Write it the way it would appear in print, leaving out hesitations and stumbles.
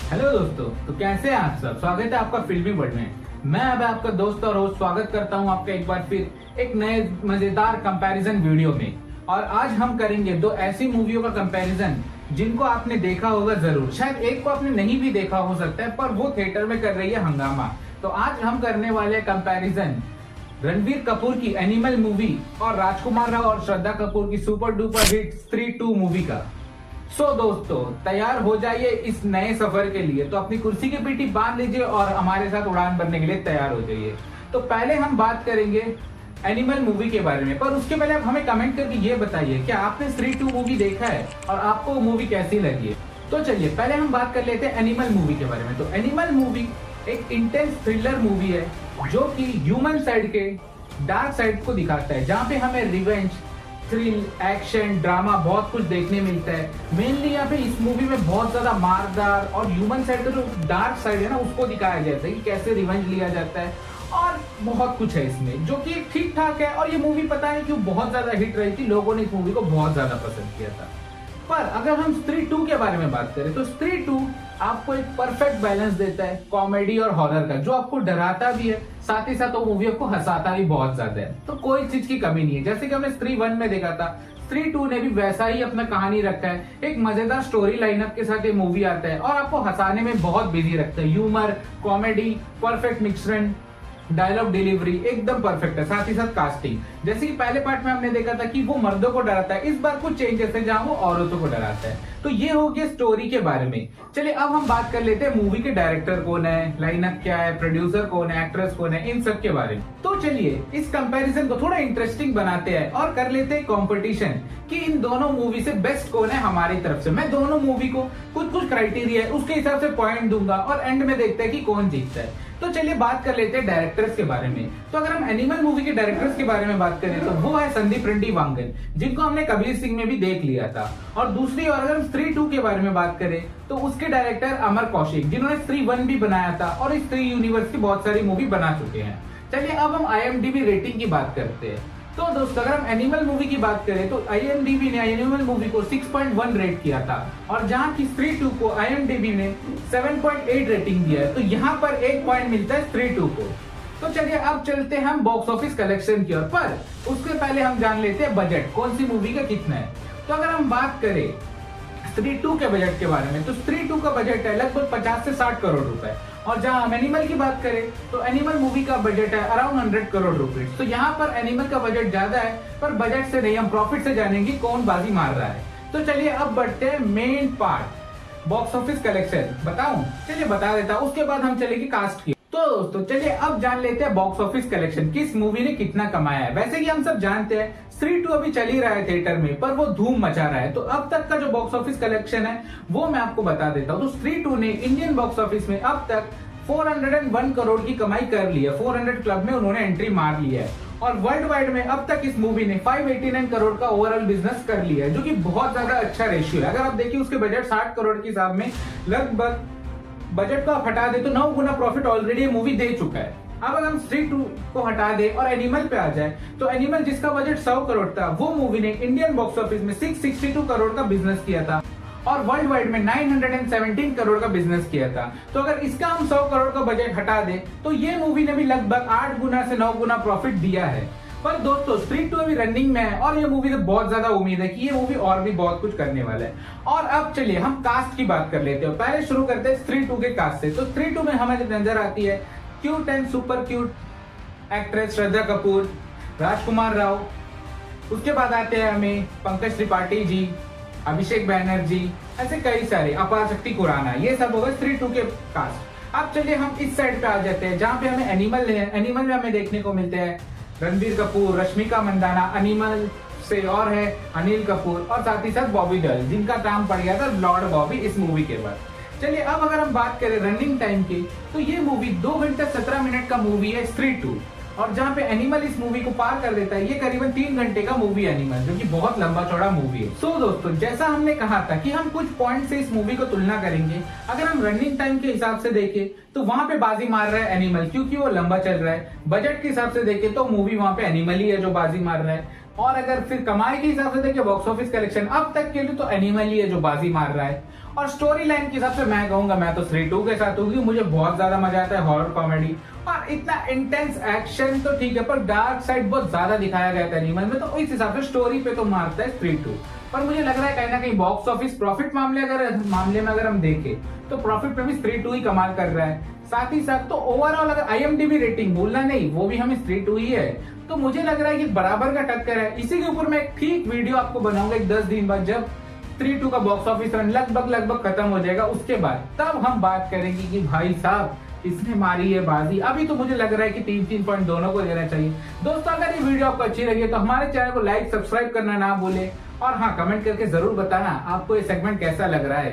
Hello दोस्तों, तो कैसे हैं आप सब। स्वागत है आपका फिल्मी वर्ल्ड में। मैं अब आपका दोस्त और होस्ट स्वागत करता हूं आपका एक बार फिर एक नए मजेदार कंपैरिजन वीडियो में। और आज हम करेंगे दो ऐसी मूवियों का कंपैरिजन जिनको आपने देखा होगा जरूर, शायद एक को आपने नहीं भी देखा हो सकता है, पर वो थिएटर में कर रही है हंगामा। तो आज हम करने वाले कंपैरिजन रणबीर कपूर की एनिमल मूवी और राजकुमार राव और श्रद्धा कपूर की सुपर डुपर हिट स्त्री 2 मूवी का। दोस्तों, तैयार हो जाइए इस नए सफर के लिए। तो अपनी कुर्सी की पीठी बांध लीजिए और हमारे साथ उड़ान भरने के लिए तैयार हो जाइए। तो पहले हम बात करेंगे एनिमल मूवी के बारे में, पर उसके पहले आप हमें कमेंट करके ये बताइए क्या आपने स्त्री 2 मूवी देखा है और आपको वो मूवी कैसी लगी है। तो चलिए पहले हम बात कर लेते हैं एनिमल मूवी के बारे में। तो एनिमल मूवी एक इंटेंस थ्रिलर मूवी है जो कि ह्यूमन साइड के डार्क साइड को दिखाता है, जहाँ पे हमें रिवेंज, थ्रिल, एक्शन, ड्रामा बहुत कुछ देखने मिलता है। मेनली यहाँ पे इस मूवी में बहुत ज्यादा मारदार और ह्यूमन साइड का जो डार्क साइड है ना, उसको दिखाया जाता है कि कैसे रिवेंज लिया जाता है। और बहुत कुछ है इसमें जो कि ठीक ठाक है। और ये मूवी पता है क्यों बहुत ज्यादा हिट रही थी, लोगों ने इस मूवी को बहुत ज्यादा पसंद किया था। पर अगर हम स्त्री 2 के बारे में बात करें तो स्त्री 2 आपको एक परफेक्ट बैलेंस देता है कॉमेडी और हॉरर का, जो आपको डराता भी है, साथ ही साथ वो मूवी आपको हंसाता भी बहुत ज्यादा है। तो कोई चीज की कमी नहीं है। जैसे कि हमने स्त्री 1 में देखा था, स्त्री 2 ने भी वैसा ही अपना कहानी रखा है। एक मजेदार स्टोरी लाइनअप के साथ ये मूवी आता है और आपको हंसाने में बहुत बिजी रखता है। Humour, comedy, perfect mixture, dialogue delivery एकदम परफेक्ट है, साथ ही साथ कास्टिंग। जैसे कि पहले पार्ट में हमने देखा था कि वो मर्दों को डराता है, इस बार कुछ चेंजेस है जहां वो औरतों को डराता है। तो ये हो गया स्टोरी के बारे में। चलिए अब हम बात कर लेते हैं मूवी के डायरेक्टर कौन है, लाइनअप क्या है, प्रोड्यूसर कौन है, एक्ट्रेस कौन है, इन सब के बारे में। तो चलिए इस कंपैरिजन को थोड़ा इंटरेस्टिंग बनाते हैं और कर लेते हैं कॉम्पिटिशन कि इन दोनों मूवी से बेस्ट कौन है हमारी तरफ से। मैं दोनों मूवी को कुछ क्राइटेरिया है उसके हिसाब से पॉइंट दूंगा और एंड में देखते हैं कि कौन जीतता है। तो चलिए बात कर लेते हैं डायरेक्टर्स के बारे में। तो अगर हम एनिमल मूवी के डायरेक्टर्स के बारे में बात करें तो वो है संदीप रेड्डी वांगन, जिनको हमने कबीर सिंह में भी देख लिया था। और दूसरी ओर अगर हम स्त्री 2 के बारे में बात करें तो उसके डायरेक्टर अमर कौशिक, जिन्होंने स्त्री 1 भी बनाया था और इस स्त्री यूनिवर्स की बहुत सारी मूवी बना चुके हैं। चलिए अब हम IMDb रेटिंग की बात करते हैं। तो दोस्तों अगर हम एनिमल मूवी की बात करें तो IMDb ने एनिमल मूवी को 6.1 रेट किया था, और जहां की स्त्री 2 को IMDb ने 7.8 रेटिंग दिया है। तो यहाँ पर एक पॉइंट मिलता है स्त्री 2 को। तो चलिए अब चलते हैं हम बॉक्स ऑफिस कलेक्शन की ओर, पर उसके पहले हम जान लेते हैं बजट कौन सी मूवी का कितना है। तो अगर हम बात करें स्त्री 2 के बजट के बारे में तो स्त्री 2 का बजट है लगभग 50 से 60 करोड़ रुपए। और जहां हम एनिमल की बात करें तो एनिमल मूवी का बजट है अराउंड 100 करोड़ रुपीज। तो यहाँ पर एनिमल का बजट ज्यादा है, पर बजट से नहीं, हम प्रॉफिट से जानेंगे कौन बाजी मार रहा है। तो चलिए अब बढ़ते हैं main part, box office collection. बताऊं? चलिए बता देता हूं, उसके बाद हम चलेंगे कास्ट की। तो दोस्तों चलिए अब जान लेते हैं बॉक्स ऑफिस कलेक्शन, किस मूवी ने कितना कमाया है। वैसे कि हम सब जानते हैं स्त्री 2 अभी चल ही रहा है थिएटर में, पर वो धूम मचा रहा है। तो अब तक का जो बॉक्स ऑफिस कलेक्शन है वो मैं आपको बता देता हूँ। तो स्त्री 2 ने इंडियन बॉक्स ऑफिस में अब तक 401 करोड़ की कमाई कर ली है। 400 क्लब में उन्होंने एंट्री मार ली है। और वर्ल्ड वाइड में अब तक इस मूवी ने 589 करोड़ का ओवरऑल बिजनेस कर लिया है, जो कि बहुत ज्यादा अच्छा रेशियो है। अगर आप देखिए उसके बजट 60 करोड़ के हिसाब में लगभग बजट को आप हटा दे तो 9 गुना प्रॉफिट ऑलरेडी मूवी दे चुका है। अब अगर हम स्त्री 2 को हटा दे और एनिमल पे आ जाए तो एनिमल जिसका बजट 100 करोड़ था, वो मूवी ने इंडियन बॉक्स ऑफिस में 662 करोड़ का बिजनेस किया था और वर्ल्ड वाइड में 917 करोड़ का बिजनेस किया था। तो अगर इसका हम 100 करोड़ का बजट हटा दे तो ये मूवी ने भी लगभग 8 गुना से 9 गुना प्रॉफिट दिया है। पर दोस्तों स्त्री 2 अभी रनिंग में है और ये मूवी से बहुत ज्यादा उम्मीद है कि ये मूवी और भी बहुत कुछ करने वाला है। और अब चलिए हम कास्ट की बात कर लेते हैं। पहले शुरू करते हैं स्त्री 2 के कास्ट से। तो स्त्री 2 में हमें नजर आती है cute and super cute actress Shraddha Kapoor, Rajkumar Rao. उसके बाद आते हैं हमें पंकज त्रिपाठी जी, अभिषेक बैनर्जी, ऐसे कई सारे, अपार शक्ति खुराना, ये सब होगा स्त्री 2 के कास्ट। अब चलिए हम इस साइड पे आ जाते हैं जहाँ पे हमें एनिमल में हमें देखने को मिलते हैं रणबीर कपूर, रश्मिका मंदाना, एनिमल से और है अनिल कपूर, और साथ ही साथ बॉबी देओल, जिनका काम पड़ गया था लॉर्ड बॉबी इस मूवी के बाद। चलिए अब अगर हम बात करें रनिंग टाइम की तो ये मूवी 2 घंटे 17 मिनट का मूवी है स्त्री 2, और जहाँ पे एनिमल इस मूवी को पार कर देता है, ये करीबन 3 घंटे का मूवी एनिमल, जो कि बहुत लंबा चौड़ा मूवी है। सो दोस्तों जैसा हमने कहा था कि हम कुछ पॉइंट से इस मूवी को तुलना करेंगे। अगर हम रनिंग टाइम के हिसाब से देखें तो वहां पे बाजी मार रहा है एनिमल, क्योंकि वो लंबा चल रहा है। बजट के हिसाब से देखें तो मूवी वहां पे एनिमल ही है जो बाजी मार रहा है। और अगर फिर कमाई के हिसाब से देखें बॉक्स ऑफिस कलेक्शन अब तक के लिए तो एनिमल ही है जो बाजी मार रहा है। और स्टोरी लाइन के हिसाब से मैं कहूंगा मैं तो स्त्री 2 के साथ हूँ, मुझे बहुत ज्यादा मजा आता है हॉरर कॉमेडी और इतना इंटेंस एक्शन तो ठीक है, पर डार्क साइड बहुत ज्यादा दिखाया गया था एनिमल में, तो इस हिसाब से स्टोरी पे तो मारता है स्त्री 2। पर मुझे लग रहा है कहीं ना कहीं बॉक्स ऑफिस प्रॉफिट मामले में अगर हम देखें तो प्रॉफिट में भी स्त्री 2 ही कमाल कर रहा है। साथ ही साथ तो ओवरऑल अगर IMDb रेटिंग भूलना नहीं, वो भी हमें स्त्री 2 ही है। तो मुझे लग रहा है कि बराबर का टक्कर है। इसी के ऊपर मैं एक ठीक वीडियो आपको बनाऊंगा 10 दिन बाद, जब स्त्री 2 का बॉक्स ऑफिस रन लगभग खत्म हो जाएगा, उसके बाद तब हम बात करेंगे कि भाई साहब इसने मारी है बाजी। अभी तो मुझे लग रहा है कि 3-3 पॉइंट दोनों को देना चाहिए। दोस्तों अगर ये वीडियो आपको अच्छी लगी तो हमारे चैनल को लाइक सब्सक्राइब करना ना भूले, और हाँ कमेंट करके जरूर बताना आपको ये सेगमेंट कैसा लग रहा है।